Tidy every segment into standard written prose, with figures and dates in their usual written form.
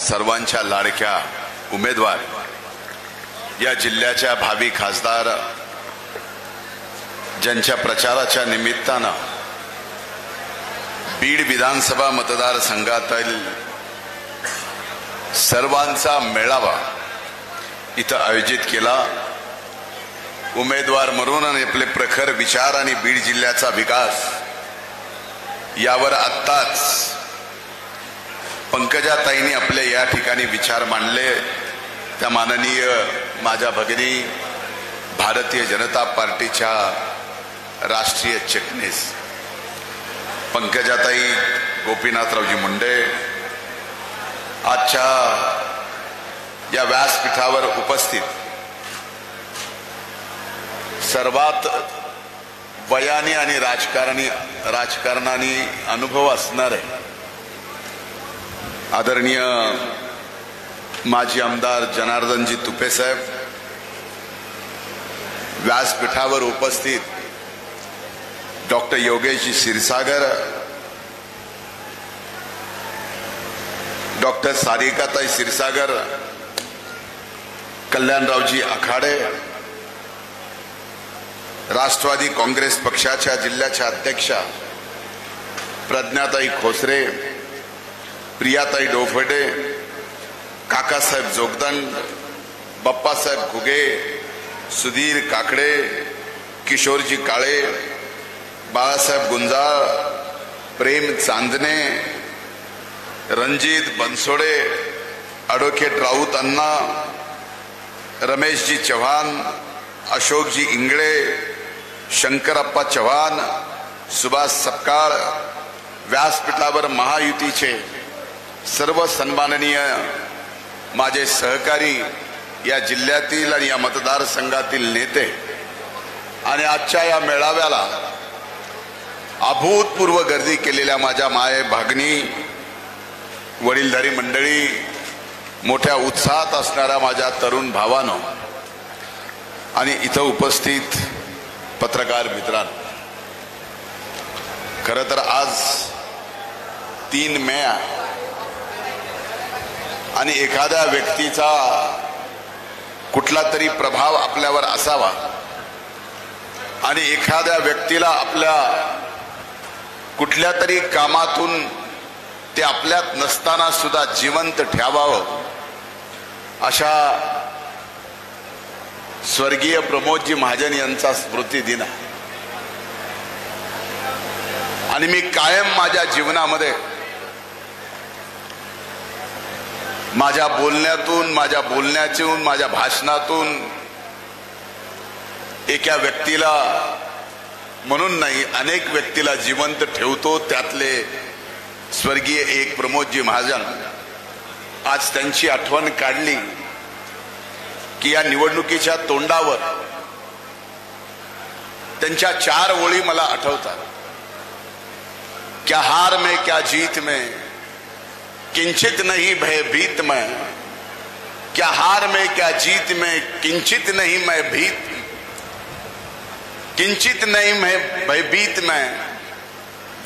सर्वांच्या लाडक्या उमेदवार या जिल्ह्याच्या भावी खासदार ज्यांच्या प्रचाराच्या निमित्तानं बीड विधानसभा मतदारसंघातील सर्वांचा मेळावा इथं आयोजित केला। उमेदवार म्हणून आणि आपले प्रखर विचार आणि बीड जिल्ह्याचा विकास यावर आत्ताच पंकजाताईंनी आपले या ठिकाणी विचार मांडले। त्या माननीय माझ्या भगिनी भारतीय जनता पार्टीच्या राष्ट्रीय चिटणीस पंकजाताई गोपीनाथरावजी मुंडे आजच्या या व्यासपीठावर उपस्थित सर्वात वयाने आणि राजकारणाने अनुभव असणारे आदरणीय माजी आमदार जनार्दनजी तुपे साहेब, व्यासपीठावर उपस्थित डॉक्टर योगेशजी क्षीरसागर, डॉक्टर सारिकाताई क्षीरसागर, कल्याणरावजी आखाडे, राष्ट्रवादी काँग्रेस पक्षाच्या जिल्ह्याच्या अध्यक्षा प्रज्ञाताई खोसरे, प्रियाताई डोफडे, काकासाहेब जोगदंड, बाप्पासाहेब घुगे, सुधीर काकडे, किशोरजी काळे, बाळासाहेब गुंजाळ, प्रेम चांदणे, रणजित बनसोडे, ॲडव्होकेट राऊत अण्णा, रमेशजी चव्हाण, अशोकजी इंगळे, शंकरप्पा चव्हाण, सुभाष सपकाळ, व्यासपीठावर महायुतीचे सर्व सन्माननीय माझे सहकारी या जिल्ह्यातील आणि या मतदारसंघातील नेते आणि आजच्या या मेळाव्याला अभूतपूर्व गर्दी केलेल्या माझ्या माये भगिनी, वडीलधारी मंडळी, मोठ्या उत्साहात असणाऱ्या माझ्या तरुण भावांनो आणि इथं उपस्थित पत्रकार मित्रांनो, खरं तर आज 3 मे आणि एखाद्या व्यक्तीचा कुठला तरी प्रभाव आपल्यावर असावा आणि एखाद्या व्यक्तीला आपल्या कुठल्या तरी कामातून ते आपल्यात नसताना सुद्धा जिवंत ठेवावं अशा स्वर्गीय प्रमोदजी महाजन यांचा स्मृती दिन आहे। आणि मी कायम माझ्या जीवनामध्ये माझ्या बोलण्यातून, माझ्या बोलण्यातून, माझ्या भाषणातून एका व्यक्तीला म्हणून नाही अनेक व्यक्तीला जिवंत ठेवतो। त्यातले स्वर्गीय एक प्रमोदजी महाजन, आज त्यांची आठवण काढली की या निवडणुकीच्या तोंडावर त्यांच्या 4 ओळी मला आठवतात। क्या हार में क्या जीत में किंचित नहीं भयभीत मैं, क्या हार में क्या जीत में किंचित नहीं मैं भीत, किंचित नहीं मैं भयभीत मैं,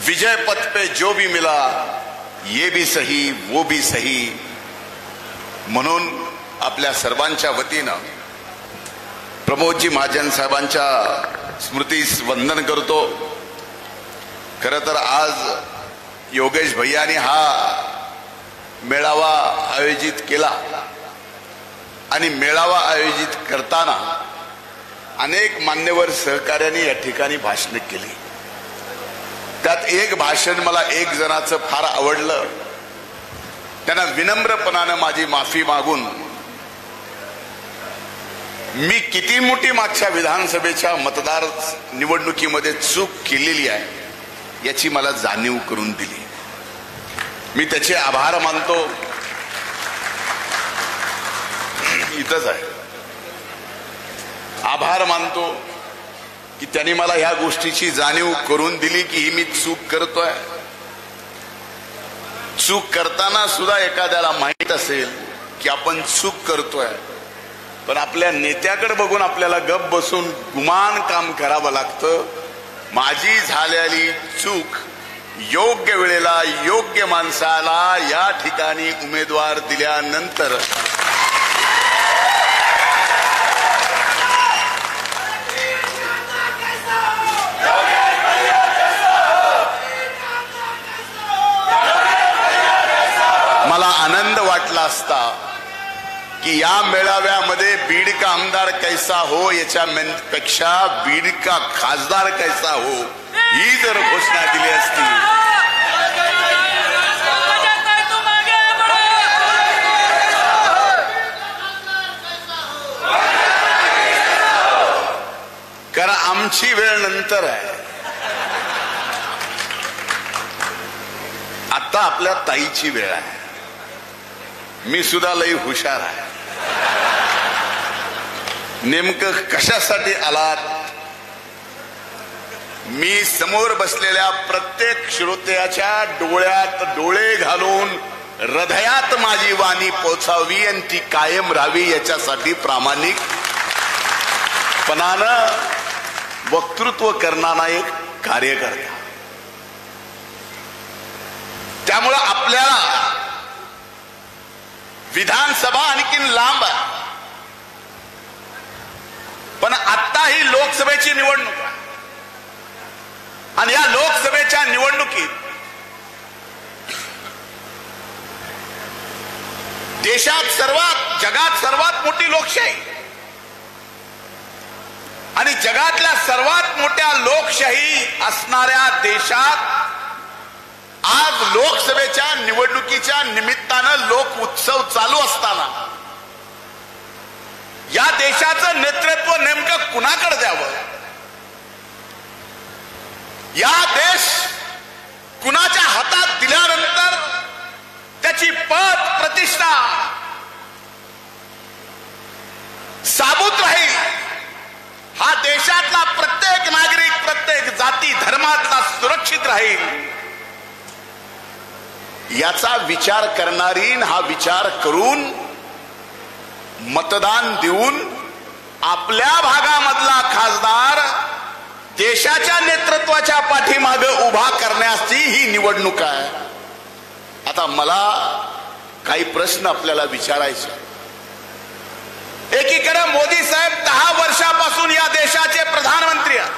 विजय पथ पे जो भी मिला ये भी सही वो भी सही। म्हणून आपल्या सर्वांच्या वतीनं प्रमोदजी महाजन साहेबांच्या स्मृतीस वंदन करतो। खरं तर आज योगेश भैयानी हा मेळावा आयोजित केला आणि मेळावा आयोजित करताना अनेक मान्यवर सहकार्यांनी या ठिकाणी भाषणे केली। त्यात एक भाषण मला एक जणाचं फार आवडलं। त्यांना विनम्रपणानं माझी माफी मागून मी किती मोठी मागच्या विधानसभेच्या मतदार निवडणुकीमध्ये चूक केलेली आहे याची मला जाणीव करून दिली। मी त्याचे आभार मानतो। इथंच आहे, आभार मानतो की त्यांनी मला ह्या गोष्टीची जाणीव करून दिली की ही मी चूक करतोय। चूक करताना सुद्धा एखाद्याला माहित असेल की आपण चूक करतोय, पण आपल्या नेत्याकडे बघून आपल्याला गप बसून गुमान काम करावं लागतं। माझी झालेली चूक योग्य वेळेला योग्य माणसाला या ठिकाणी उमेदवार दिल्यानंतर मला आनंद वाटला असता की या मेळाव्यामध्ये बीड का आमदार कैसा हो याच्यापेक्षा बीड का खासदार कैसा हो ही जर घोषणा दिली असती कारण आमची वेळ नंतर आहे. आता आपल्या ताईची वेळ आहे. मी सुद्धा लई हुशार आहे. नेमकं कशासाठी आलात? मी समोर बसलेल्या प्रत्येक श्रोत्याच्या डोळ्यात डोळे घालून हृदयात माझी वाणी पोचावी आणि ती कायम राहावी याच्यासाठी प्रामाणिकपणानं वक्तृत्व करणारा एक कार्यकर्ता. त्यामुळं आपल्याला विधानसभा आणखीन लांब आहे, पण आता ही लोकसभेची निवडणूक आहे आणि या लोकसभेच्या निवडणुकीत जगात सर्वात मोठी लोकशाही आणि जगातल्या सर्वात मोठ्या लोकशाही असणाऱ्या देशात आज लोकसभेच्या निवडणुकीच्या निमित्तानं लोक उत्सव चालू असताना या देशाचं नेतृत्व नेमकं कुणाकडे द्यावं, या देश कुणाच्या हातात दिल्यानंतर त्याची पद प्रतिष्ठा साबूत राहील, हा देशातला प्रत्येक नागरिक प्रत्येक जाती धर्मातला सुरक्षित राहील याचा विचार करणारी, हा विचार करून मतदान देऊन आपल्या भागामधला खासदार देशाच्या नेतृत्वाच्या पाठीमागे उभा करण्याची ही निवडणूक आहे. आता मला काही प्रश्न आपल्याला विचारायचे. एकीकडे मोदी साहेब 10 वर्षापासून या देशाचे प्रधानमंत्री आहेत.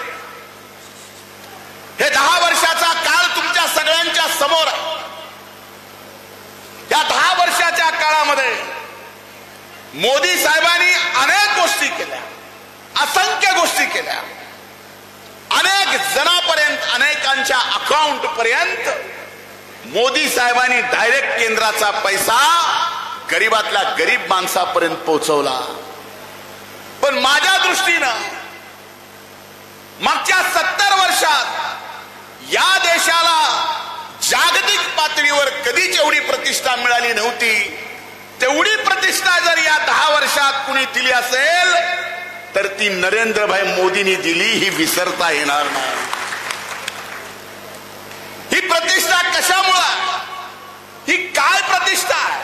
हे 10 वर्षाचा काळ तुमच्या सगळ्यांच्या समोर आहे. या 10 वर्षाच्या काळामध्ये मोदी साहेबांनी अनेक गोष्टी केल्या, असंख्य गोष्टी केल्या. अनेक जणांपर्यंत, अनेकांच्या अकाउंट पर्यंत मोदी साहेबांनी डायरेक्ट केंद्राचा पैसा गरीबातल्या गरीब माणसापर्यंत पोहोचवला. पण माझ्या दृष्टीनं मागच्या 70 वर्षात या देशाला जागतिक पातळीवर कधीच एवढी प्रतिष्ठा मिळाली नव्हती. तेवढी प्रतिष्ठा जर या 10 वर्षात कुणी दिली असेल तर ती नरेंद्रभाई मोदींनी दिली, ही विसरता येणार नाही. ही प्रतिष्ठा कशामुळे, ही काय प्रतिष्ठा आहे,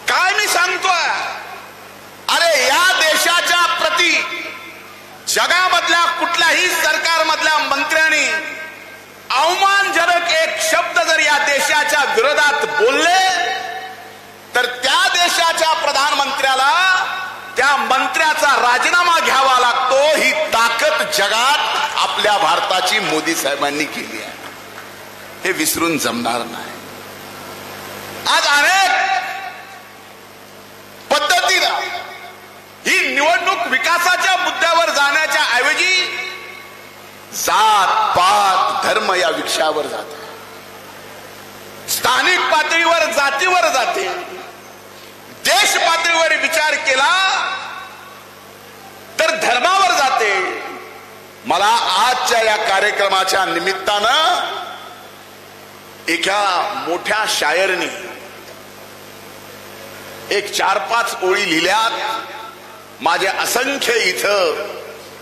काय मी सांगतोय? अरे या देशाच्या प्रती जगामधल्या कुठल्याही सरकारमधल्या मंत्र्यांनी अवमानजनक एक शब्द जर या देशाच्या विरोधात बोलले तर त्या देशाच्या प्रधानमंत्र्याला त्या मंत्र्याचा राजीनामा घ्यावा लागतो. ही ताकद जगात आपल्या भारताची मोदी साहेबांनी केली आहे, हे विसरून जमणार नाही. आज अनेक पद्धतीनं ही निवडणूक विकासाच्या मुद्द्यावर जाण्याच्या ऐवजी जात पात धर्म या विषयावर जाते, स्थानिक पातळीवर जातीवर जाते. देश पातळीवर विचार केला तर धर्मावर जाते. मला आजच्या या कार्यक्रमाच्या निमित्तानं एका मोठ्या शायरनी एक 4-5 ओळी लिहिल्यात. माझे असंख्य इथं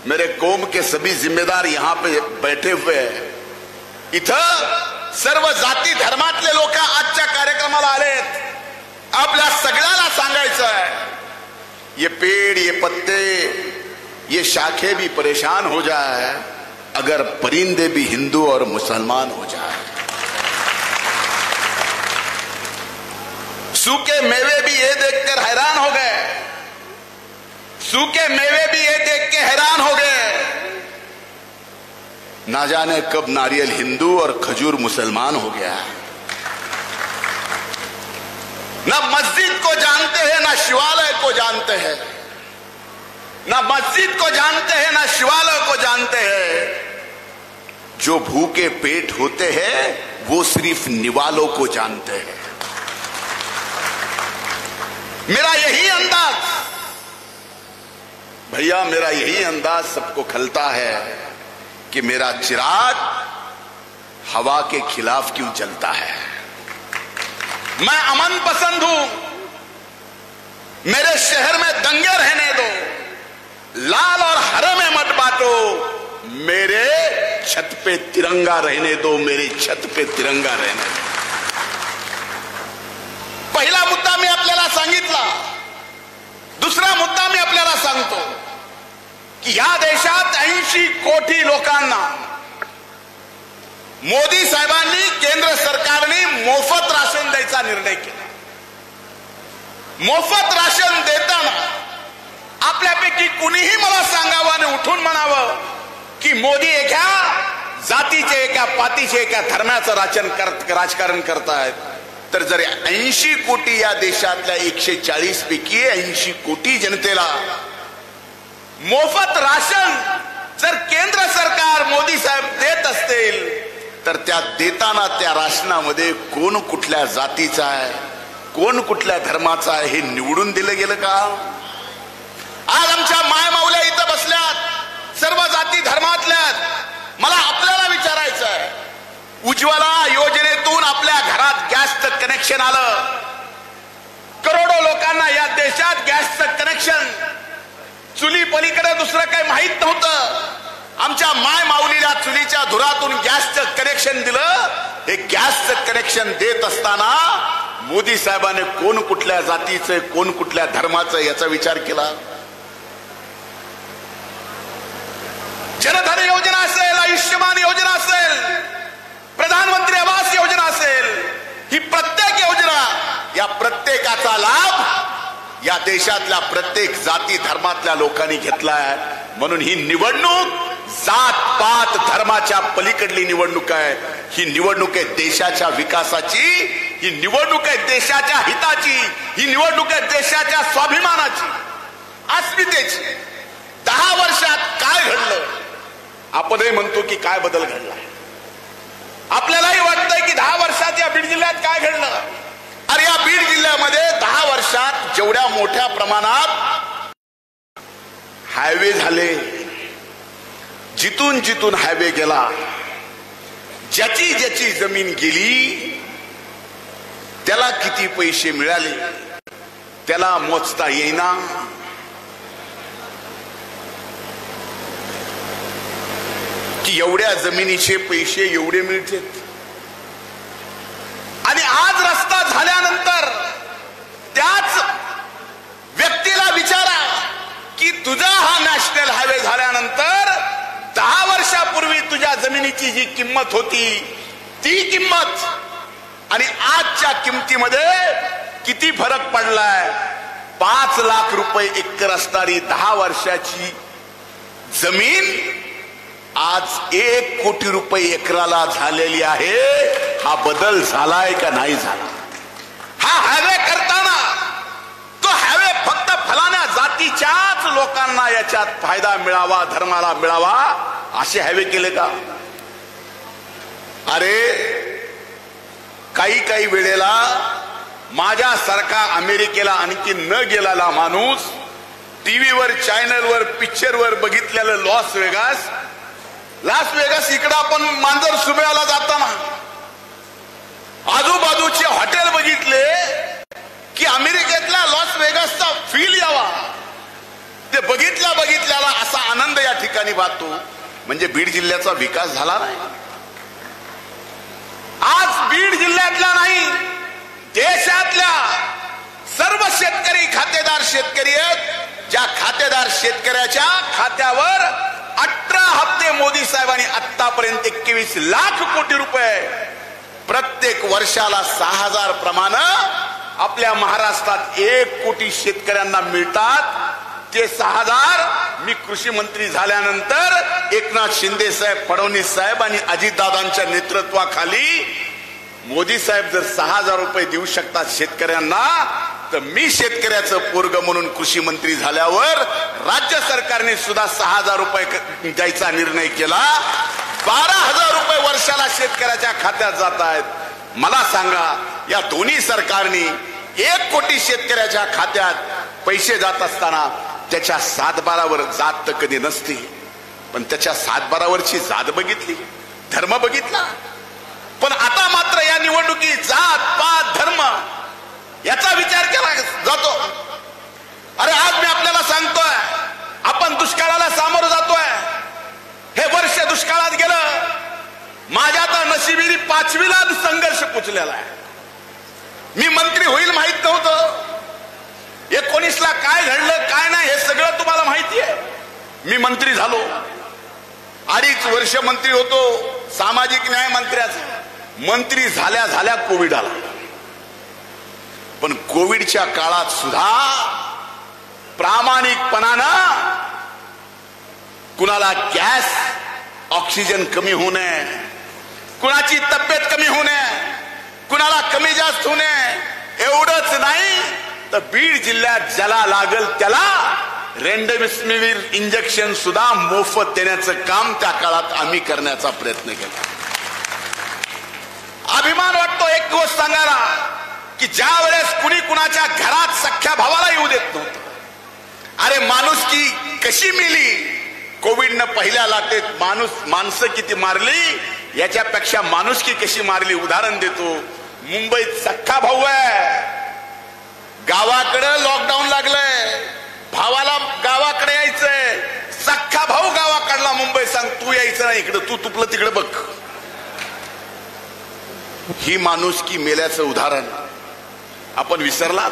मेरे कौम के सभी जिम्मेदार यहां पे बैठे हुए हैं. इथं सर्व जाती धर्मातले लोक आजच्या कार्यक्रमाला आलेत. आपल्या सगळ्याला सांगायचं आहे, ये पेड़ ये पत्ते ये शाखे भी परेशान हो जाए अगर परिंदे भी हिंदू और मुसलमान हो जाए. सूखे मेवे भी ये देखकर हैरान हो गए, सूखे मेवे भी ये देख के हैरान हो गए। ना जाने कब नारियल हिंदू और खजूर मुसलमान हो गया। ना मस्जिद को जानते हैं, ना शिवालय को जानते हैं, ना मस्जिद को जानते हैं, ना शिवालय को जानते हैं। जो भूखे पेट होते हैं वो सिर्फ निवालों को जानते हैं। मेरा यही अंदाज भैया, मेरा यही अंदाज सबको खलता है कि मेरा चिराग हवा के खिलाफ क्यों जलता है। मैं अमन पसंद हूं, मेरे शहर में दंगे रहने दो, लाल और हरे में मत बांटो, मेरे छत पे तिरंगा रहने दो, मेरी छत पे तिरंगा रहने दो। पहिला मुद्दा मी आपल्याला सांगितला। दुसरा मुद्दा मी आपल्याला सांगतो की या देशात 80 कोटी लोकांना मोदी साहेबांनी, केंद्र सरकारने मोफत राशन द्यायचा निर्णय केला। मोफत राशन देताना आपल्यापैकी कुणीही मला सांगावं आणि उठून म्हणावं की मोदी एका जातीचे, एका पातीचे, एका धर्माचं राजकारण करतायत। तर जर 80 कोटी या देशातल्या 140 पैकी 80 कोटी जनतेला मोफत राशन जर केंद्र सरकार, मोदी साहेब देत असतील, तर त्या देताना त्या राशनामध्ये कोण कुठल्या जातीचा आहे, कोण कुठल्या धर्माचा आहे हे निवडून दिलं गेलं का? आज आमच्या माय माऊल्या इथं बसल्यात, सर्व जाती धर्मातल्यात। मला आपल्याला विचारायचं आहे, उज्ज्वला योजनेतून आपल्या घरात गॅसचं कनेक्शन आलं, करोडो लोकांना या देशात गॅसचं कनेक्शन, चुली पलीकडे दुसरं काही माहित नव्हतं। आमच्या माय माऊलीला चुलीच्या धुरातून गॅसचं कनेक्शन दिलं। हे गॅसचं कनेक्शन देत असताना मोदी साहेबांनी कोण कुठल्या जातीचे, कोण कुठल्या धर्माचं याचा विचार केला? जनधन योजना असेल, आयुष्यमान योजना असेल, प्रधानमंत्री आवास योजना असेल, ही प्रत्येक योजना, या प्रत्येकाचा लाभ या देशातल्या प्रत्येक जाती धर्मातल्या लोकांनी घेतलाय। म्हणून ही निवडणूक जात पात धर्माच्या पलीकडली निवडणूक आहे। ही निवडणूक आहे देशाच्या विकासाची, ही निवडणूक आहे देशाच्या हिताची, ही निवडणूक आहे देशाच्या स्वाभिमानाची, अस्मितेची। 10 वर्षात काय घडलं? आपणही म्हणतो की काय बदल घडला। आपल्यालाही वाटतंय की 10 वर्षात या बीड जिल्ह्यात काय घडलं? अरे या बीड जिल्ह्यामध्ये 10 वर्षात जेवढ्या मोठ्या प्रमाणात हायवे झाले, जिथून जिथून हायवे गेला, ज्याची ज्याची जमीन गेली, त्याला किती पैसे मिळाले त्याला मोजता येईना। की एवढ्या जमिनीचे पैसे एवढे मिळतात, आणि आज रस्ता झाल्यानंतर त्याच व्यक्तीला विचारा की तुझा हा नॅशनल हायवे झाल्यानंतर 10 वर्षापूर्वी तुझ्या जमिनीची जी किंमत होती ती किंमत आणि आजच्या किमतीमध्ये किती फरक पडलाय? 5 लाख रुपये एकर असणारी 10 वर्षाची जमीन आज 1 कोटी रुपये एकराला झालेली आहे। हा बदल झालाय का नाही झाला? हा हायवे करताना तो हायवे फक्त फलाण्या जातीच्याच लोकांना याच्यात फायदा मिळावा, धर्माला मिळावा असे हायवे केले का? अरे काही काही वेळेला माझ्यासारखा अमेरिकेला आणखी न गेलेला माणूस टीव्हीवर, चॅनलवर, पिक्चरवर बघितलेलं लास वेगास इकडे आपण मांजर सुब्याला जाताना आजूबाजूचे हॉटेल बघितले की अमेरिकेतला लॉस वेगासचा फील यावा, ते बघितल्याला असा आनंद या ठिकाणी वाटतो। म्हणजे बीड जिल्ह्याचा विकास झाला नाही। आज बीड जिल्ह्यातला नाही, देशातल्या सर्व शेतकरी खातेदार शेतकरी आहेत, ज्या खातेदार शेतकऱ्याच्या खात्यावर 18 हप्ते मोदी साहेबांनी आतापर्यंत 21 लाख कोटी रुपये प्रत्येक वर्षाला 6000 प्रमाणे आपल्या महाराष्ट्रात 1 कोटी शेतकऱ्यांना मिळतात, ते 6,000 मी कृषी मंत्री झाल्यानंतर एकनाथ शिंदे साहेब, फडणवीस साहेब आणि अजितदादांच्या नेतृत्वाखाली मोदी साहेब जर 6,000 रुपये देऊ शकतात शेतकऱ्यांना, तर मी शेतकऱ्याचं पोरग म्हणून कृषी मंत्री झाल्यावर राज्य सरकारने सुद्धा 6,000 रुपये द्यायचा निर्णय केला. 12,000 रुपये वर्षाला शेतकऱ्याच्या खात्यात जात आहेत. मला सांगा, या दोन्ही सरकारनी 1 कोटी शेतकऱ्याच्या खात्यात पैसे जात असताना त्याच्या 7-12वर जात तर कधी नसते, पण त्याच्या 7-12वरची जात बघितली, धर्म बघितला. पण आता मात्र या निवडणुकीत जात पात धर्म याचा विचार केला जातो. अरे आज मी आपल्याला सांगतोय, आपण दुष्काळाला सामोरं जातोय. हे वर्ष दुष्काळात गेलं. माझ्या तर नशिबीने 5वीला संघर्ष पुचलेला आहे. मी मंत्री होईल माहित नव्हतं. 19ला काय घडलं काय नाही हे सगळं तुम्हाला माहिती आहे. मी मंत्री झालो, 2.5 वर्ष मंत्री होतो, सामाजिक न्याय मंत्र्याचा. मंत्री झाल्या झाल्या कोविड आला. पण कोविडच्या काळात सुद्धा प्रामाणिकपणानं कुणाला गॅस ऑक्सिजन कमी होणे, कुणाची तब्येत कमी होणे, कुणाला कमी जास्त होणे, एवढंच नाही तर बीड जिल्ह्यात ज्याला लागल त्याला रेमडेसिवीर इंजेक्शन सुद्धा मोफत देण्याचं काम त्या काळात आम्ही करण्याचा प्रयत्न केला. अभिमान वाटतो एक गोष्ट सांगायला की ज्या वेळेस कुणी कुणाच्या घरात सख्या भावाला येऊ देत नव्हतं. अरे माणुसकी कशी मिली. कोविडनं पहिल्या लाटेत माणसं किती मारली याच्यापेक्षा माणुसकी कशी मारली उदाहरण देतो. मुंबईत सख्खा भाऊ आहे, गावाकडे लॉकडाऊन लागलंय, भावाला गावाकडे यायचंय, सख्खा भाऊ गावाकडला मुंबई सांग तू यायचं नाही इकडे, तू तुपलं तिकडे बघ. ही माणुसकी मेल्याचं उदाहरण आपण विसरलात.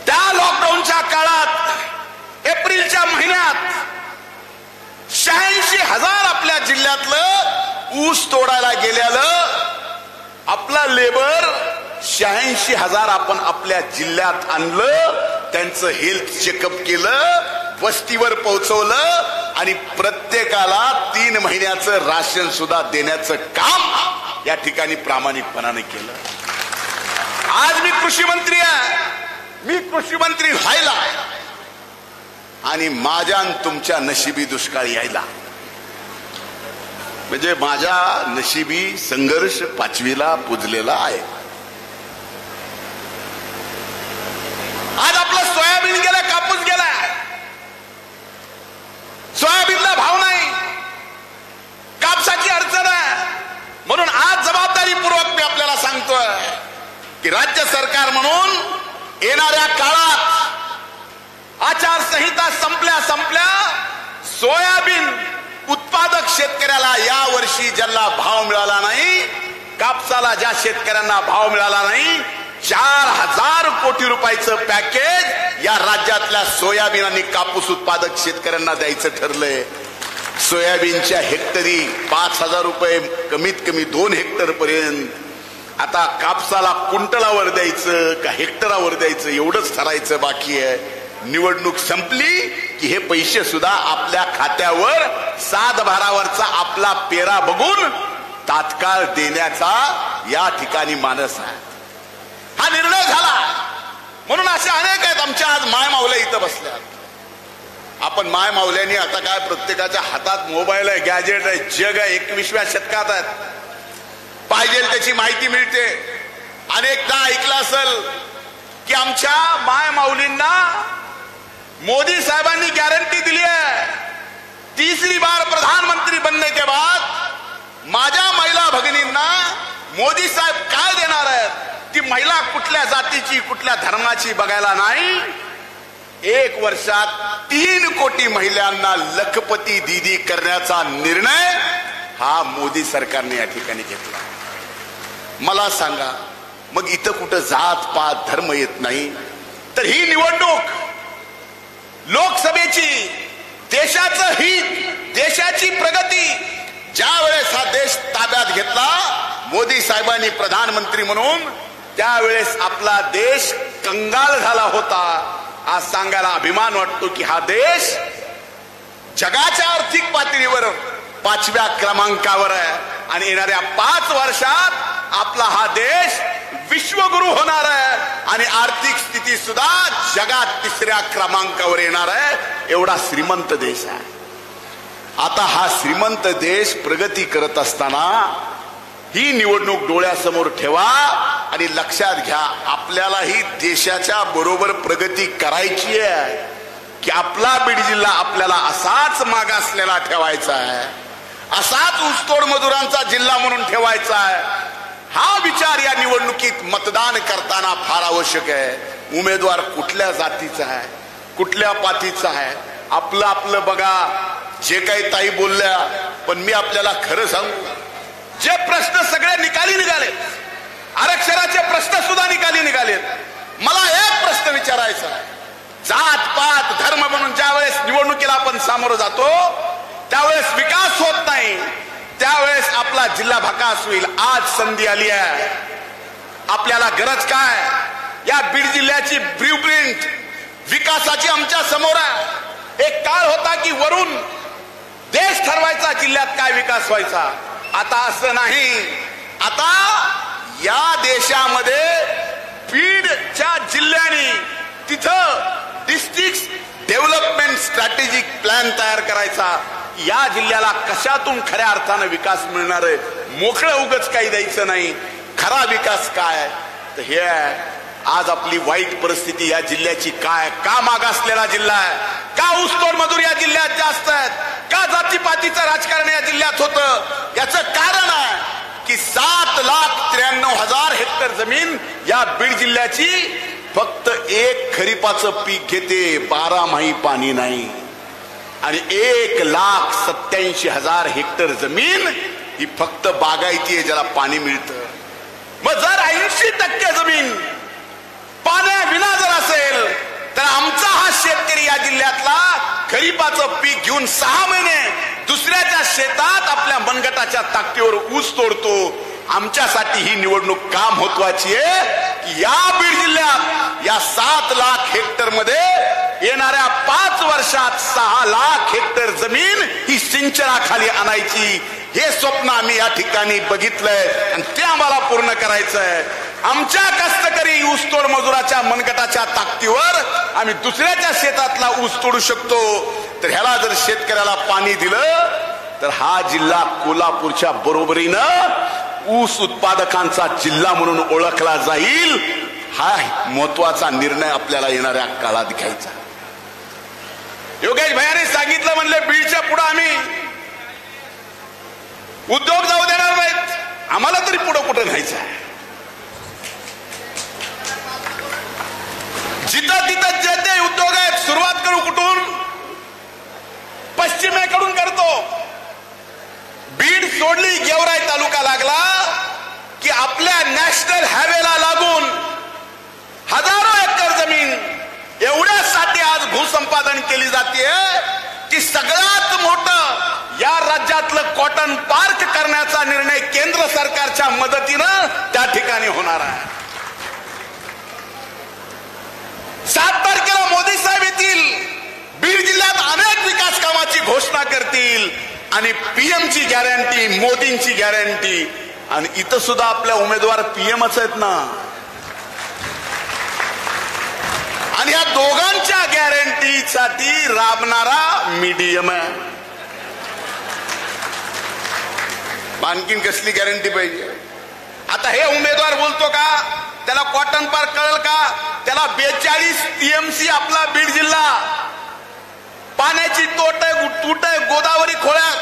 त्या लॉकडाऊनच्या काळात एप्रिलच्या महिन्यात 86,000 आपल्या जिल्ह्यातलं ऊस तोडायला गेल्यालं आपला लेबर 86,000 आपण आपल्या जिल्ह्यात आणलं. त्यांचं हेल्थ चेकअप केलं, वस्तीवर पोहोचवलं आणि प्रत्येकाला 3 महिन्याचं राशन सुद्धा देण्याचं काम या ठिकाणी प्रामाणिकपणाने केलं. आज मी कृषी मंत्री आहे. मी कृषी मंत्री व्हायला आणि माझ्या आणि तुमच्या नशिबी दुष्काळ यायला, म्हणजे माझ्या नशिबी संघर्ष 5वीला पुजलेला आहे. आज आपलं सोयाबीन गेलं, कापूस गेला, सोयाबीनला भाव नाही, कापसाची अडचण आहे. म्हणून आज जबाबदारीपूर्वक मी आपल्याला सांगतोय की राज्य सरकार म्हणून येणाऱ्या काळात आचारसंहिता संपल्या सोयाबीन उत्पादक शेतकऱ्याला या वर्षी ज्याला भाव मिळाला नाही, कापसाला ज्या शेतकऱ्यांना भाव मिळाला नाही, 4,000 कोटी रुपयाचं पॅकेज या राज्यातल्या सोयाबीन आणि कापूस उत्पादक शेतकऱ्यांना द्यायचं ठरलंय. सोयाबीनच्या हेक्टरी 5,000 रुपये, कमीत कमी 2 हेक्टर पर्यंत. आता कापसाला क्विंटलावर द्यायचं का हेक्टरावर द्यायचं एवढंच ठरायचं बाकी आहे. निवडणूक संपली की हे पैसे सुद्धा आपल्या खात्यावर 7-12वरचा आपला पेरा बघून तात्काळ देण्याचा या ठिकाणी मानस आहे. हा निर्णय झाला. म्हणून असे अनेक आहेत आमच्या आज माय मावल्या इथं बसल्यात. आपण माय मावल्यांनी आता काय प्रत्येकाच्या हातात मोबाईल आहे, गॅजेट आहे, जग आहे, 21व्या शतकात आहेत, पाहिजे त्याची माहिती मिळते. अनेकदा ऐकलं असेल की आमच्या माय माऊलींना मोदी साहेबांनी गॅरंटी दिली है, 3री बार प्रधानमंत्री बनने के बाद माझ्या महिला भगिनींना मोदी साहेब काय देणार आहेत, ती महिला कुठल्या जातीची कुठल्या धर्माची बघायला नाही, 1 वर्षात 3 कोटी महिलांना लखपती दीदी करण्याचा निर्णय हा मोदी सरकारने या ठिकाणी घेतला. मला सांगा मग इथं कुठं जात पात धर्म येत नाही तर ही निवडणूक लोकसभेची, देशाचं हित, देशाची प्रगती, ज्या वेळेस हा देश ताब्यात घेतला मोदी साहेबांनी प्रधानमंत्री म्हणून, त्यावेळेस आपला देश कंगाल झाला होता. आज सांगायला अभिमान वाटतो की हा देश जगाच्या आर्थिक पातळीवर 5व्या क्रमांकावर आहे आणि येणाऱ्या 5 वर्षात आपला हा देश विश्वगुरु होणार आहे आणि आर्थिक स्थिती सुद्धा जगात 3ऱ्या क्रमांकावर येणार आहे. एवढा श्रीमंत देश आहे. आता हा श्रीमंत देश प्रगती करत असताना ही निवडणूक डोळ्यासमोर ठेवा आणि लक्षात घ्या, आपल्यालाही देशाच्या बरोबर प्रगती करायची आहे की आपला बीड जिल्हा आपल्याला असाच मागासलेला ठेवायचा आहे, असाच ऊसतोड मजुरांचा जिल्हा म्हणून ठेवायचा आहे. हा विचार या निवडणुकीत मतदान करताना फार आवश्यक आहे. उमेदवार कुठल्या जातीचा आहे, कुठल्या पातीचा आहे, आपलं आपलं बघा. जे काही ताई बोलल्या, पण मी आपल्याला खरं सांगू, जे प्रश्न सगळे निकाली निघाले, आरक्षणाचे प्रश्न सुद्धा निकाली निघालेत. मला एक प्रश्न विचारायचा आहे, जात पात धर्म म्हणून ज्यावेळेस निवडणुकीला आपण सामोरं जातो त्यावेळेस विकास होत नाही, त्यावेळेस आपला जिल्हा भकास होईल. आज संधी आली आहे. आपल्याला गरज काय? या बीड जिल्ह्याची ब्ल्यूप्रिंट विकासाची आमच्या समोर आहे. एक काळ होता की वरून देश ठरवायचा जिल्ह्यात काय विकास व्हायचा. आता असं नाही. आता या देशामध्ये बीडच्या जिल्ह्याने तिथं डिस्ट्रिक्ट डेव्हलपमेंट स्ट्रॅटेजिक प्लॅन तयार करायचा. या जिल्ह्याला कशातून खऱ्या अर्थानं विकास मिळणार आहे, मोकळं उगच काही द्यायचं नाही. खरा विकास काय तर हे आहे. आज आपली वाईट परिस्थिती या जिल्ह्याची काय? का मागासलेला जिल्हा आहे? का ऊसतोड मजूर या जिल्ह्यात जास्त आहेत? का जातीपातीचं राजकारण या जिल्ह्यात होतं? याचं कारण आहे की 7,93,000 हेक्टर जमीन या बीड जिल्ह्याची फक्त एक खरीपाचं पीक घेते, 12माही पाणी नाही. आणि 1,87,000 हेक्टर जमीन ही फक्त बागायती आहे, ज्याला पाणी मिळतं. मग जर 80% जमीन पाण्याविना जर असेल तर आमचा हा शेतकरी या जिल्ह्यातला खरीपाचं पीक घेऊन 6 महिने दुसऱ्याच्या शेतात आपल्या मनगटाच्या ताकदीवर ऊस तोडतो. आमच्यासाठी ही निवडणूक का महत्वाची आहे की या बीड जिल्ह्यात या 7 लाख हेक्टर मध्ये येणाऱ्या 5 वर्षात 6 लाख हेक्टर जमीन ही सिंचनाखाली आणायची. हे स्वप्न आम्ही या ठिकाणी बघितलंय आणि ते आम्हाला पूर्ण करायचंय. आमच्या कष्टकरी ऊसतोड मजुराच्या मनगटाच्या ताकदीवर आम्ही दुसऱ्याच्या शेतातला ऊस तोडू शकतो. तर ह्याला जर शेतकऱ्याला पाणी दिलं तर हा जिल्हा कोल्हापूरच्या बरोबरीनं ऊस उत्पादकांचा जिल्हा म्हणून ओळखला जाईल. हा महत्वाचा निर्णय आपल्याला येणाऱ्या काळात घ्यायचा. योगेश भैयाने सांगितलं, म्हणले बीडच्या पुढे आम्ही उद्योग जाऊ देणार नाहीत, आम्हाला तरी पुढे कुठे न्यायचं आहे. जिथं तिथं जे ते उद्योग आहेत, सुरुवात करू कुठून? पश्चिमेकडून करतो. बीड सोडली, गेवराई तालुका लागला की आपल्या नॅशनल हायवेला लागून हजारो एकर जमीन एवढ्यासाठी आज भूसंपादन केली जाते की सगळ्यात मोठं या राज्यातलं कॉटन पार्क करण्याचा निर्णय केंद्र सरकारच्या मदतीनं त्या ठिकाणी होणार आहे. 7 तारखेला मोदी साहेब येतील, बीड जिल्ह्यात अनेक विकास कामाची घोषणा करतील आणि पीएमची गॅरंटी, मोदींची गॅरंटी. आणि इथं सुद्धा आपल्या उमेदवार पीएमच आहेत ना. आणि या दोघांच्या गॅरंटीसाठी राबणारा मीडियम आहे. आणखीन कसली गॅरंटी पाहिजे? आता हे उमेदवार बोलतो का त्याला कॉटन पार्क कळल का? त्याला 42 टीएमसी आपला बीड जिल्हा, पाण्याची तूट आहे गोदावरी खोळ्यात,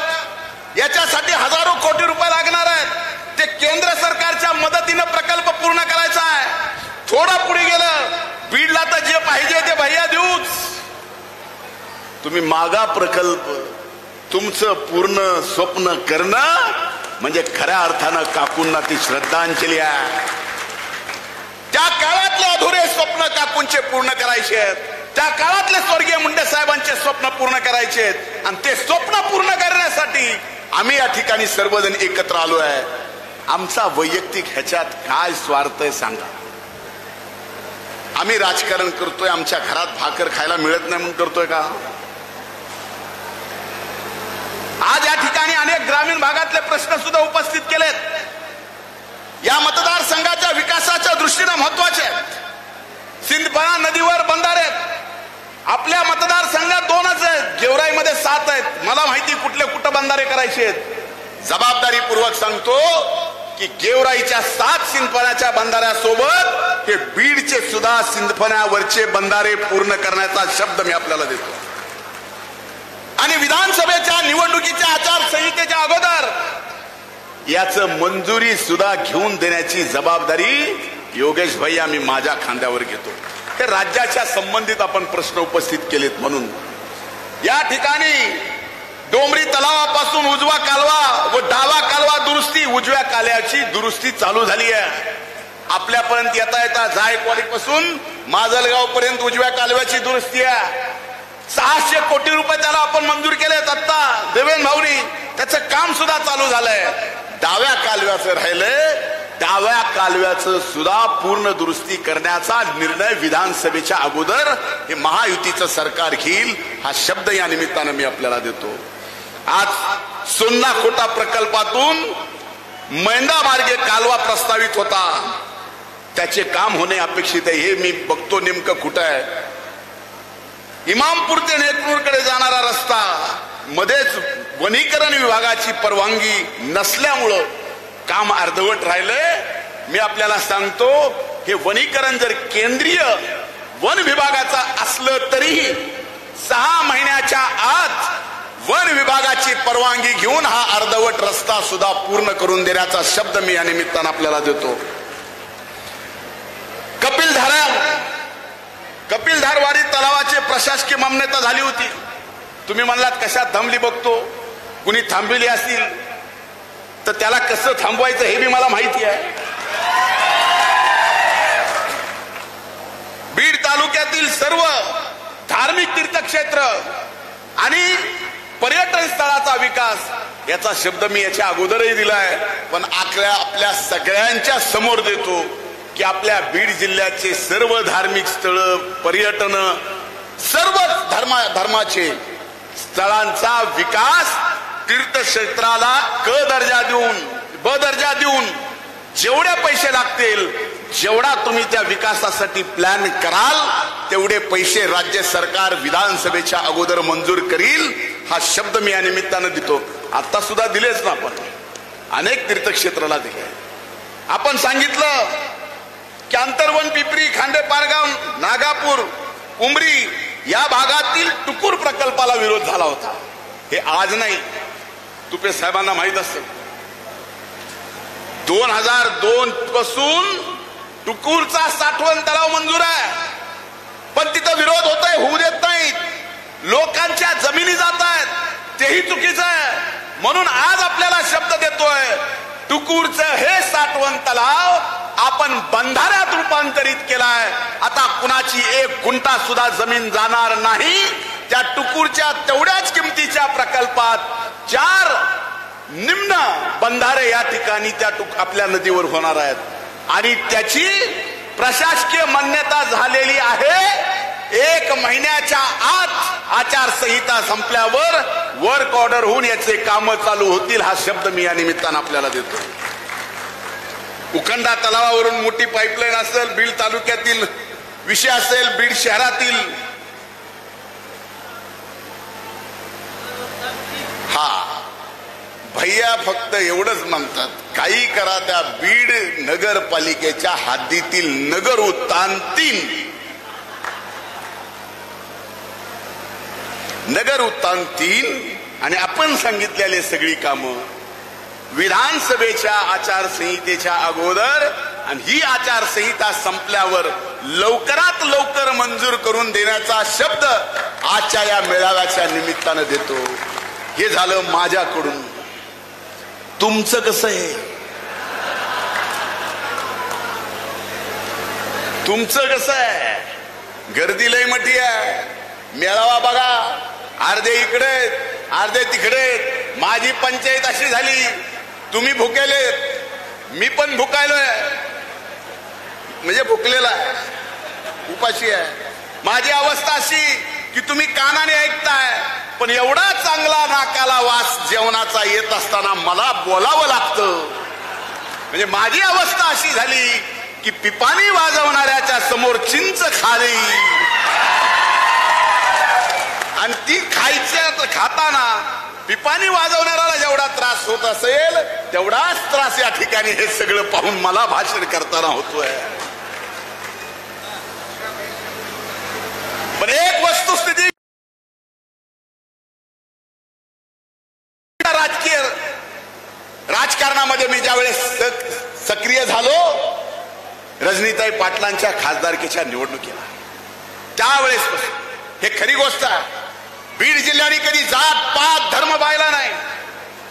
याच्यासाठी हजारो कोटी रुपये लागणार आहेत. ते केंद्र सरकारच्या मदतीनं प्रकल्प पूर्ण करायचा आहे. थोडं पुढे गेलं, बीडला तर जे पाहिजे ते भैया देऊच. तुम्ही मागा प्रकल्प, तुमचं पूर्ण स्वप्न करणं म्हणजे खऱ्या अर्थानं काकूंना ती श्रद्धांजली आहे. त्या काळातले अधुरे स्वप्न काकूंचे पूर्ण करायचे आहेत. त्या काळातले स्वर्गीय मुंडे साहेबांचे स्वप्न पूर्ण करायचे आहेत. आणि ते स्वप्न पूर्ण करण्यासाठी आम्ही या ठिकाणी सर्वजण एकत्र आलो आहे. आमचा वैयक्तिक ह्याच्यात काय स्वार्थ आहे सांगा? आम्ही राजकारण करतोय, आमच्या घरात भाकर खायला मिळत नाही म्हणून करतोय का? आज या ठिकाणी अनेक ग्रामीण भागातले प्रश्न सुद्धा उपस्थित केलेत. या मतदारसंघाच्या विकासाच्या दृष्टीने महत्वाचे आहेत. सिंदफणा नदीवर बंधारे आहेत. आपल्या मतदारसंघात 2च आहेत, गेवराईमध्ये 7 आहेत. मला माहिती कुठे बंधारे करायचे आहेत. जबाबदारीपूर्वक सांगतो की गेवराईच्या 7 सिंदफण्याच्या बंधाऱ्यासोबत हे बीडचे सुद्धा सिंदफण्यावरचे बंधारे पूर्ण करण्याचा शब्द मी आपल्याला देतो. आणि विधानसभेच्या निवडणुकीच्या आचारसंहितेच्या अगोदर याचं मंजुरी सुद्धा घेऊन देण्याची जबाबदारी योगेश भैया मी माझ्या खांद्यावर घेतो. हे राज्याच्या संबंधित आपण प्रश्न उपस्थित केलेत म्हणून या ठिकाणी डोंबरी तलावापासून उजवा कालवा व डावा कालवा दुरुस्ती, उजव्या कालव्याची दुरुस्ती चालू झाली आहे. आपल्यापर्यंत येता जायकवाडी पासून माजलगाव पर्यंत उजव्या कालव्याची दुरुस्ती आहे. 600 कोटी रुपये त्याला आपण मंजूर केलेत आता देवेंद्र भाऊनी. त्याचं काम सुद्धा चालू झालंय. डाव्या कालव्याचं राहिलंय. डाव्या कालव्याचं सुद्धा पूर्ण दुरुस्ती करण्याचा निर्णय विधानसभेच्या अगोदर हे महायुतीचं सरकार घेईल हा शब्द या निमित्तानं मी आपल्याला देतो. आज सोन्ना खोटा प्रकल्पातून मैंदा मार्गे कालवा प्रस्तावित होता. त्याचे काम होणे अपेक्षित आहे. हे मी बघतो नेमकं कुठं आहे. इमामपूर ते नेतपूरकडे जाणारा रस्ता मध्येच वनीकरण विभागाची परवानगी नसल्यामुळं काम अर्धवट राहिलंय. मी आपल्याला सांगतो हे वनीकरण जर केंद्रीय वन विभागाचा असलं तरीही 6 महिन्याच्या आत वन विभागाची परवानगी घेऊन हा अर्धवट रस्ता सुद्धा पूर्ण करून देण्याचा शब्द मी या निमित्तानं आपल्याला देतो. कपिलधारवाडी तलावाची प्रशासकीय मान्यता झाली होती. तुम्ही म्हणलात कशात थांबली बघतो. कुणी थांबविली असतील तर त्याला कसं थांबवायचं हे बी मला माहिती आहे. बीड तालुक्यातील सर्व धार्मिक तीर्थक्षेत्र आणि पर्यटन स्थळाचा विकास याचा शब्द मी याच्या अगोदरही दिलाय. पण आपल्या सगळ्यांच्या समोर देतो की आपल्या बीड जिल्ह्याचे सर्व धार्मिक स्थळ, पर्यटन, सर्व धर्माचे स्थळांचा विकास तीर्थक्षेत्राला ब दर्जा देऊन जेवढे पैसे लागतील, जेवढा तुम्ही त्या विकासासाठी प्लॅन कराल तेवढे पैसे राज्य सरकार विधानसभेच्या अगोदर मंजूर करील हा शब्द मी या निमित्तानं देतो. आता सुद्धा दिलेच ना आपण अनेक तीर्थक्षेत्राला दिले. आपण सांगितलं की अंतरवन, पिपरी, खांडेपारगाव, नागापूर, उमरी या भागातील टुकूर प्रकल्पाला विरोध झाला होता. हे आज नाही, तुपे साहेबांना माहित असेल. 2002 पासून टुकूरचा साठवण तलाव मंजूर आहे. पण तिथं विरोध होतोय, होऊ देत नाहीत. लोकांच्या जमिनी जात आहेत, तेही चुकीचं आहे. म्हणून आज आपल्याला शब्द देतोय टुकूरचं हे साठवण तलाव आपण बंधाऱ्यात रूपांतरित केलाय. आता कुणाची 1 गुंठा सुद्धा जमीन जाणार नाही. त्या टुकूरच्या तेवढ्याच किमतीच्या प्रकल्पात 4 निम्न बंधारे या ठिकाणी त्या आपल्या नदीवर होणार आहेत आणि त्याची प्रशासकीय मान्यता झालेली आहे. 1 महिन्याच्या आत आचारसंहिता संपल्यावर वर्क ऑर्डर होऊन याचे काम चालू होतील हा शब्द मी या निमित्तानं आपल्याला देतो. उखंडा तलावावरून मोठी पाईपलाईन असेल, बीड तालुक्यातील विषय असेल, बीड शहरातील भैया फक्त एवढंच म्हणतात, काही करा त्या बीड नगरपालिकेच्या हद्दीतील नगर उत्थान 3 आणि आपण सांगितलेले सगळी कामं विधानसभेच्या आचारसंहितेच्या अगोदर आणि ही आचारसंहिता संपल्यावर लवकरात लवकर मंजूर करून देण्याचा शब्द आजच्या या मेळाव्याच्या निमित्तानं देतो. हे झालं माझ्याकडून. तुमचं कसं आहे? तुमचं कसं आहे? गर्दी लय मोठी आहे. मेळावा बघा, अर्धे इकडे अर्धे तिकडे. माझी पंचायत अशी झाली, तुम्ही भुकेलेत, मी पण भुकायलोय, म्हणजे भुकलेला आहे. उपाशी आहे. माझी अवस्था अशी की तुम्ही कानाने ऐकताय, पण एवढा चांगला नाकाला वास जेवणाचा येत असताना मला बोलावं लागतं. म्हणजे माझी अवस्था अशी झाली की पिपाणी वाजवणाऱ्याच्या समोर चिंच खाली, आणि ती खाताना पिपाणी वाजवणाऱ्याला जेवढा त्रास होत असेल तेवढाच त्रास या ठिकाणी हे सगळं पाहून मला भाषण करताना होतोय. पण एक वस्तुस्थिती राजकारणामध्ये मी ज्यावेळेस सक्रिय झालो, रजनीताई पाटलांच्या खासदारकीच्या निवडणुकीला, त्यावेळेस हे खरी गोष्ट आहे. बीड जिल्ह्याने कधी जात पात धर्म पाहिला नाही.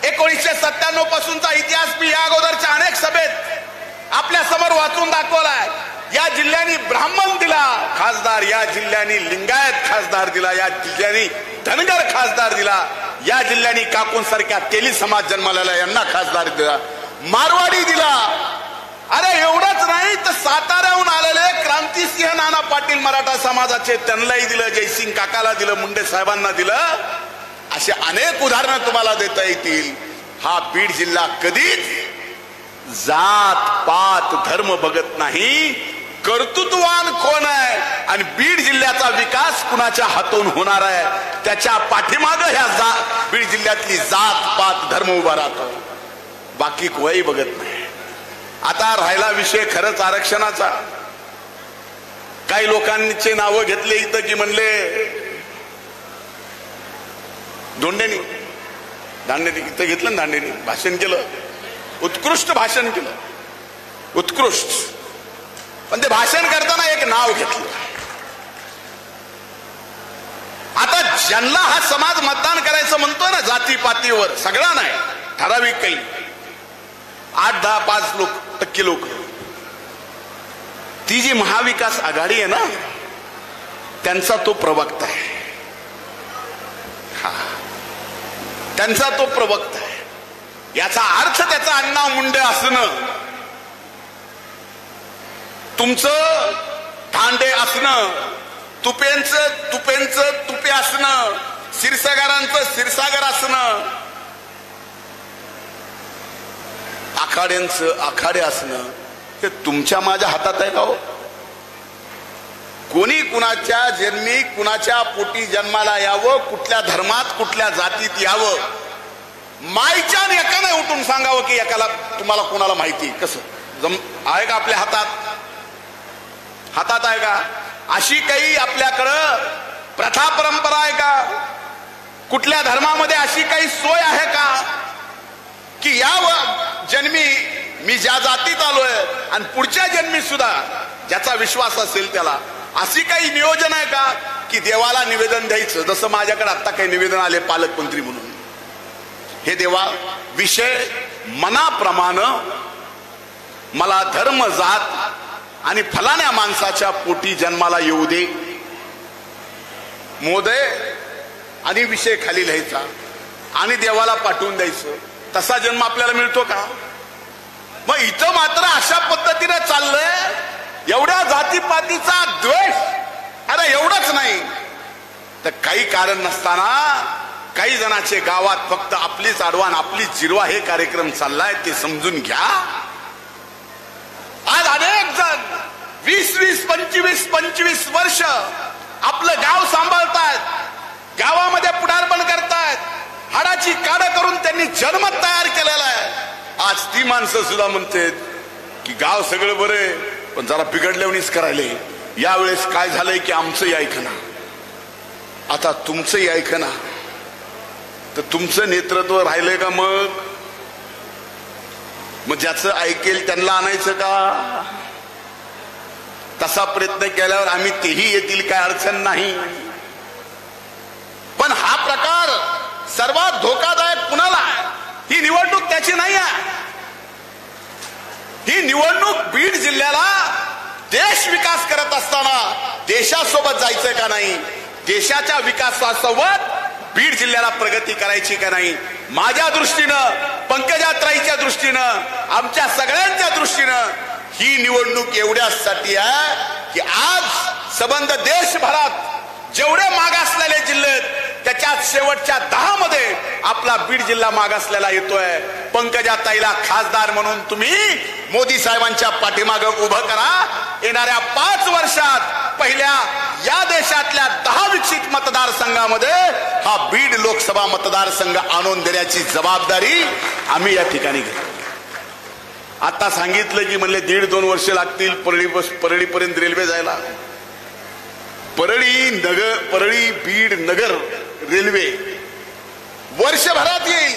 1997 पासूनचा इतिहास मी या अगोदरच्या अनेक सभेत आपल्या समोर वाचून दाखवलाय. या जिल्ह्याने ब्राह्मण दिला खासदार, या जिल्ह्याने लिंगायत खासदार दिला, या जिल्ह्याने धनगर खासदार दिला, या जिल्ह्याने काकूंसारख्या तेली समाज जन्माला यांना खासदार दिला, मारवाडी दिला. अरे एवढंच नाही तर साताऱ्याहून आलेले क्रांतिसिंह नाना पाटील मराठा समाजाचे, त्यांनाही दिलं, जयसिंग काकाला दिलं, मुंडे साहेबांना दिलं. असे अनेक उदाहरणं तुम्हाला देता येतील. हा बीड जिल्हा कधीच जात पात धर्म बघत नाही, कर्तृत्ववान कोण आहे आणि बीड जिल्ह्याचा विकास कुणाच्या हातून होणार आहे त्याच्या पाठीमाग ह्या बीड जिल्ह्यातली जात पात धर्म उभा राहतो, बाकी कोणी बघत नाही. आता राहिला विषय खरंच आरक्षणाचा. काही लोकांचे नावं घेतले इथं की म्हणले दांडेनी इथं घेतलं ना, दांडेनी भाषण केलं, उत्कृष्ट भाषण केलं, उत्कृष्ट. पण ते भाषण करताना एक नाव घेतलं. आता ज्यांना हा समाज मतदान करायचं म्हणतो ना, जातीपातीवर सगळा नाही, ठराविक काही 8-10-5% लोक, ती जी महाविकास आघाडी आहे ना, त्यांचा तो प्रवक्ता आहे. हा, त्यांचा तो प्रवक्ता आहे. याचा अर्थ त्याचा अण्णा मुंडे असणं, तुमचं तांडे असणं, तुपेंचं तुपे असणं, क्षीरसागरांचं क्षीरसागर असणं, आखाड्यांचं आखाडे असणं, हे तुमच्या माझ्या हातात आहे का हो? कोणी कुणाच्या जन्मी कुणाच्या पोटी जन्माला यावं, कुठल्या धर्मात कुठल्या जातीत यावं, मायच्या एकाने उठून सांगावं की एकाला तुम्हाला कोणाला माहिती, कसं आहे का आपल्या हातात आहे का? अशी काही आपल्याकडं प्रथा परंपरा आहे का? कुठल्या धर्मामध्ये अशी काही सोय आहे का की या जन्मी मी ज्या जातीत आलोय आणि पुढच्या जन्मी सुद्धा ज्याचा विश्वास असेल त्याला, अशी काही नियोजन आहे का की देवाला निवेदन द्यायचं? जसं माझ्याकडे आता काही निवेदन आले पालकमंत्री म्हणून, हे देवा विषय मनाप्रमाणे मला धर्म जात आणि फलाण्या माणसाच्या पोटी जन्माला येऊ दे मोदय, आणि विषय खाली लिहायचा आणि देवाला पाठवून द्यायचं. तसा जन्म आपल्याला मिळतो का? मग इथं मात्र अशा पद्धतीने चाललंय, एवढ्या जातीपातीचा द्वेष. अरे एवढंच नाही तर काही कारण नसताना काही जणांचे गावात फक्त आपलीच आडवान आपलीच जिरवा हे कार्यक्रम चाललाय, ते समजून घ्या. आज अनेक जण 20-25 वर्ष आपलं गाव सांभाळतायत, गावामध्ये पुढारपण करतायत, हाडाची काढ करून त्यांनी जन्म तयार केलेला आहे. आज ती माणसं सुद्धा म्हणतात की गाव सगळं बरे पण जरा बिघडल्यावणीच करायले. यावेळेस काय झालंय की आमचंही ऐकना, आता तुमचंही ऐकना, तर तुमचं नेतृत्व राहिलंय का? मग ज्याचं ऐकेल त्यांना आणायचं का? तसा प्रयत्न केल्यावर आम्ही तेही येतील, काय अडचण नाही. पण हा प्रकार सर्वात धोकादायक कुणाला आहे? ही निवडणूक त्याची नाही आहे. ही निवडणूक बीड जिल्ह्याला देश विकास करत असताना देशासोबत जायचंय का नाही, देशाच्या विकासासोबत बीड जिल्ह्याला प्रगती करायची का नाही. माझ्या दृष्टीनं, पंकजाताईच्या दृष्टीनं, आमच्या सगळ्यांच्या दृष्टीनं ही निवडणूक एवढ्यासाठी आहे की आज संबंध देशभरात जेवढे मागासलेले जिल्हे आहेत त्याच्यात शेवटच्या 10 मध्ये आपला बीड जिल्हा मागासलेला येतोय. पंकजाताईला खासदार म्हणून तुम्ही मोदी साहेबांच्या पाठीमागे उभं करा. येणाऱ्या 5 वर्षात पहिल्या या देशातल्या 10 विकसित मतदारसंघामध्ये हा बीड लोकसभा मतदारसंघ आणून देण्याची जबाबदारी आम्ही या ठिकाणी घेतो. आता सांगितलं की म्हणले 1.5-2 वर्ष लागतील परळीपर्यंत रेल्वे जायला. परळी बीड नगर रेल्वे वर्षभरात येईल,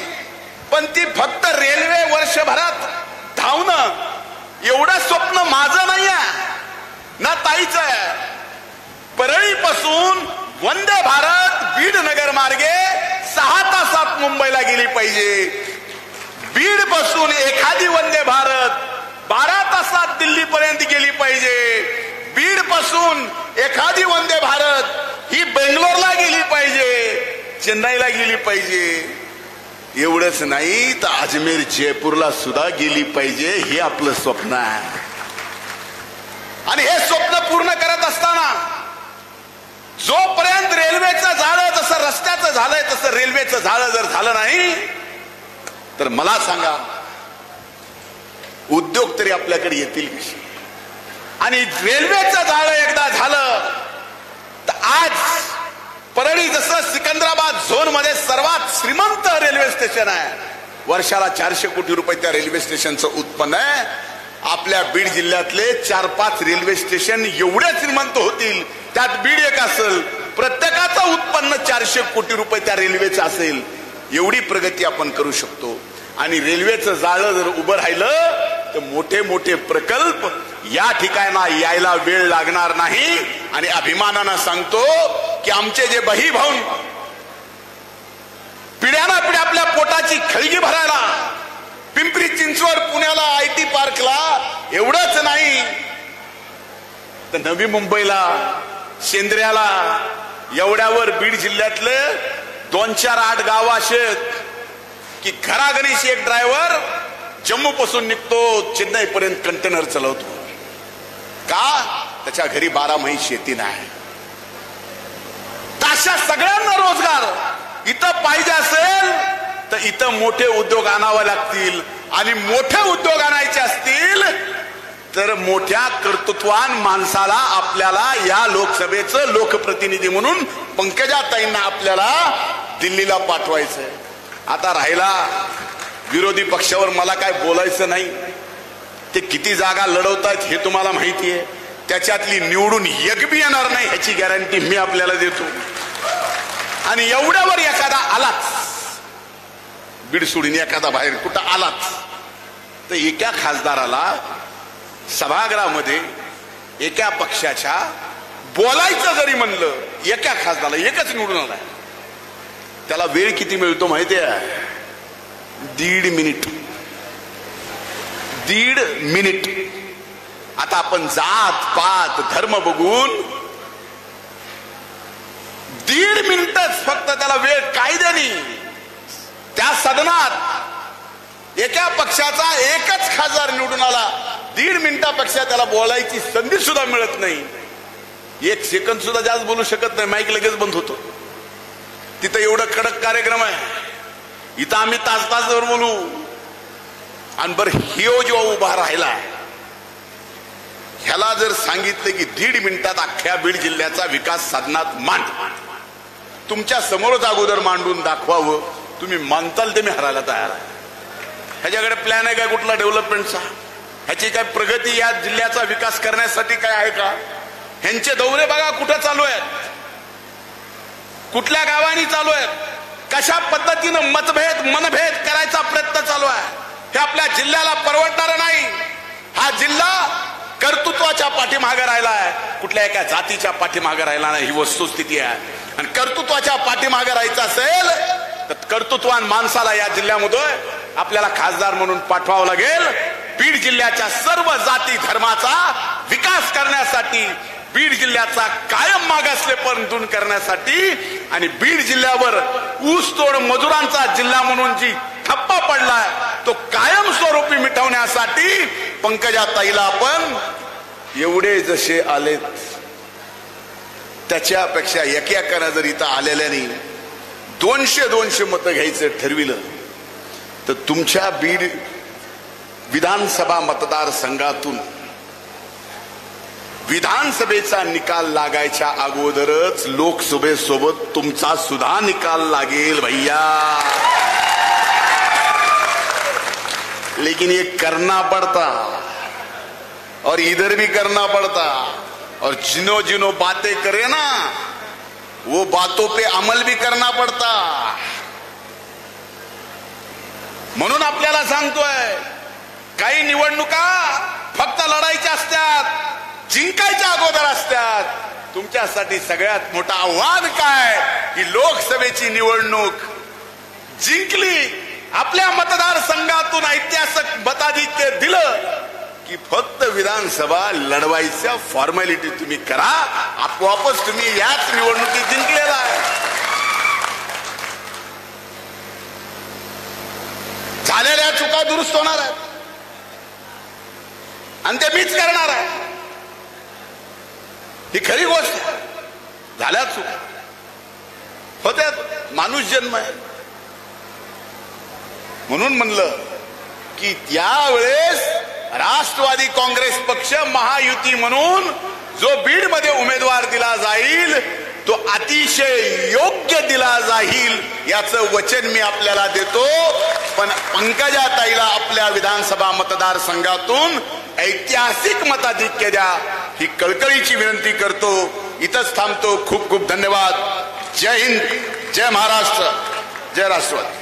पण ती फक्त रेल्वे वर्षभरात धावणं एवढं स्वप्न माझं नाही आहे ना ताईचं आहे. परळीपासून वंदे भारत बीड नगर मार्गे 6 तासात मुंबईला गेली पाहिजे. बीड पासून एखादी वंदे भारत 12 तासात दिल्लीपर्यंत गेली पाहिजे. बीड पासून एखादी वंदे भारत ही बेंगलोरला गेली पाहिजे, चेन्नईला गेली पाहिजे. एवढंच नाही तर अजमेर जयपूरला सुद्धा गेली पाहिजे, हे आपलं स्वप्न आहे. आणि हे स्वप्न पूर्ण करत असताना जोपर्यंत रेल्वेचं जाळं जसं रस्त्याचं झालंय तसं रेल्वेचं जाळं जर झालं नाही तर मला सांगा उद्योग तरी आपल्याकडे येतील कशी. आणि रेल्वेचं जाळं एकदा झालं तर आज परळी जसं सिकंदराबाद झोन मध्ये सर्वात श्रीमंत रेल्वे स्टेशन आहे. वर्षाला 400 कोटी रुपये त्या रेल्वे स्टेशनचं उत्पन्न आहे. आपल्या बीड जिल्ह्यातले 4-5 रेल्वे स्टेशन एवढे श्रीमंत होतील, त्यात बीड एक असेल, प्रत्येकाचं उत्पन्न 400 कोटी रुपये त्या रेल्वेचं असेल. एवढी प्रगती आपण करू शकतो. आणि रेल्वेचं जाळं जर उभं राहिलं तर मोठे मोठे प्रकल्प या ठिकाणी यायला वेळ लागणार नाही. आणि अभिमानानं सांगतो की आमचे जे बहीभाऊ पिढ्याना पिढ्या आपल्या पोटाची खळगी भरायला पिंपरी चिंचवड पुण्याला IT पार्कला एवढंच नाही तर नवी मुंबईला शेंद्र्याला एवढ्यावर बीड जिल्ह्यातले 2-4-8 गाव आहेत की घराघरीशी एक ड्रायव्हर जम्मू पासून निघतो चेन्नई पर्यंत कंटेनर चालवतो. का? त्याच्या घरी 12 महिने शेती नाही. अशा सगळ्यांना रोजगार इथं पाहिजे असेल तर इथं मोठे उद्योग आणावे लागतील. आणि मोठे उद्योग आणायचे असतील तर मोठ्या कर्तृत्वान माणसाला आपल्याला या लोकसभेचं लोकप्रतिनिधी म्हणून पंकजाताईंना आपल्याला दिल्लीला पाठवायचंय. आता राहिला विरोधी पक्षावर मला काय बोलायचं नाही. ते किती जागा लढवतात हे तुम्हाला माहिती आहे. त्याच्यातली निवडून एक बी येणार नाही ह्याची गॅरंटी मी आपल्याला देतो. आणि एवढ्यावर एखादा आलाच बीड सोडून एखादा बाहेर कुठं आलाच तर एका खासदाराला सभागृहामध्ये एका पक्षाच्या बोलायचं जरी म्हणलं एका खासदाराला एकच निवडून आलाय त्याला वेळ किती मिळतो माहितीये? 1.5 मिनिट. 1.5 मिनिट. आता आपण जात पात धर्म बघून 1.5 मिनिटच फक्त त्याला वेळ कायद्याने त्या सदनात एका पक्षाचा एकच खासदार निवडून आला. 1.5 मिनिटापेक्षा त्याला बोलायची संधी सुद्धा मिळत नाही. 1 सेकंद सुद्धा जास्त बोलू शकत नाही. माईक लगेच बंद होतो. तिथं एवढं कडक कार्यक्रम आहे. इथं आम्ही तास-तासभर बोलू. आणि बरं हिओ जेव्हा उभा राहिला ह्याला जर सांगितलं की 1.5 मिनिटात अख्ख्या बीड जिल्ह्याचा विकास साधनात मांड, तुमच्या समोरच अगोदर मांडून दाखवावं, तुम्ही मानताल ते मी हरायला तयार आहे. ह्याच्याकडे प्लॅन आहे काय कुठला डेव्हलपमेंटचा? ह्याची काय प्रगती या जिल्ह्याचा विकास करण्यासाठी काय आहे का? ह्यांचे दौरे बघा कुठं चालू आहेत, कुठल्या गावांनी चालू आहेत, कशा पद्धतीनं मनभेद करायचा प्रयत्न चालू आहे. हे आपल्या जिल्ह्याला परवडणार नाही. हा जिल्हा कर्तृत्वाच्या पाठीमागे राहिला आहे, कुठल्या एका जातीच्या पाठीमागे राहिला नाही. ही वस्तुस्थिती आहे. आणि कर्तृत्वाच्या पाठीमागे राहायचं असेल तर कर्तृत्वान माणसाला या जिल्ह्यामध्ये आपल्याला खासदार म्हणून पाठवावं लागेल. बीड जिल्ह्याच्या सर्व जाती धर्माचा विकास करण्यासाठी, बीड जिल्ह्याचा कायम मागासलेपण दूर करण्यासाठी आणि बीड जिल्ह्यावर ऊसतोड मजुरांचा जिल्हा म्हणून जी ठप्पा पडलाय तो कायमस्वरूपी मिटवण्यासाठी पंकजाताईला आपण एवढे जसे आलेत त्याच्यापेक्षा एकेकानं जर इथं आलेल्यानी 200 मतं घ्यायचं ठरविलं तर तुमच्या बीड विधानसभा मतदारसंघातून विधानसभेचा निकाल लागायच्या अगोदरच लोकसभेसोबत तुमचा सुद्धा निकाल लागेल भैया। लेकिन ये करना पड़ता और इधर भी करना पड़ता और जिनो बातें करे ना वो बातों पे अमल भी करना पड़ता। म्हणून आपल्याला सांगतोय काही निवडणुका फक्त लढायच्या असतात, जिंकायच्या अगोदर असतात। तुमच्यासाठी सगळ्यात मोठं आव्हान काय की लोकसभेची निवडणूक जिंकली, आपल्या मतदारसंघातून ऐतिहासिक मताधिक्य दिलं की फक्त विधानसभा लढवायच्या फॉर्मॅलिटी तुम्ही करा, आपोआपच तुम्ही याच निवडणुकीत जिंकलेला आहे। झालेल्या चुका दुरुस्त होणार आहेत आणि ते मीच करणार आहे, ही खरी गोष्ट आहे। झाल्या चुका होत्या, माणूस जन्म आहे। म्हणून म्हणलं की त्यावेळेस राष्ट्रवादी काँग्रेस पक्ष महायुती म्हणून जो बीड मध्ये उमेदवार दिला जाईल तो अतिशय योग्य दिला जाईल याचं वचन मी आपल्याला देतो। पण पंकजाताईला आपल्या विधानसभा मतदारसंघातून ऐतिहासिक मताधिक्य द्या ही कळकळीची विनंती करतो। इथंच थांबतो। खूप खूप धन्यवाद। जय हिंद, जय महाराष्ट्र, जय राष्ट्रवादी।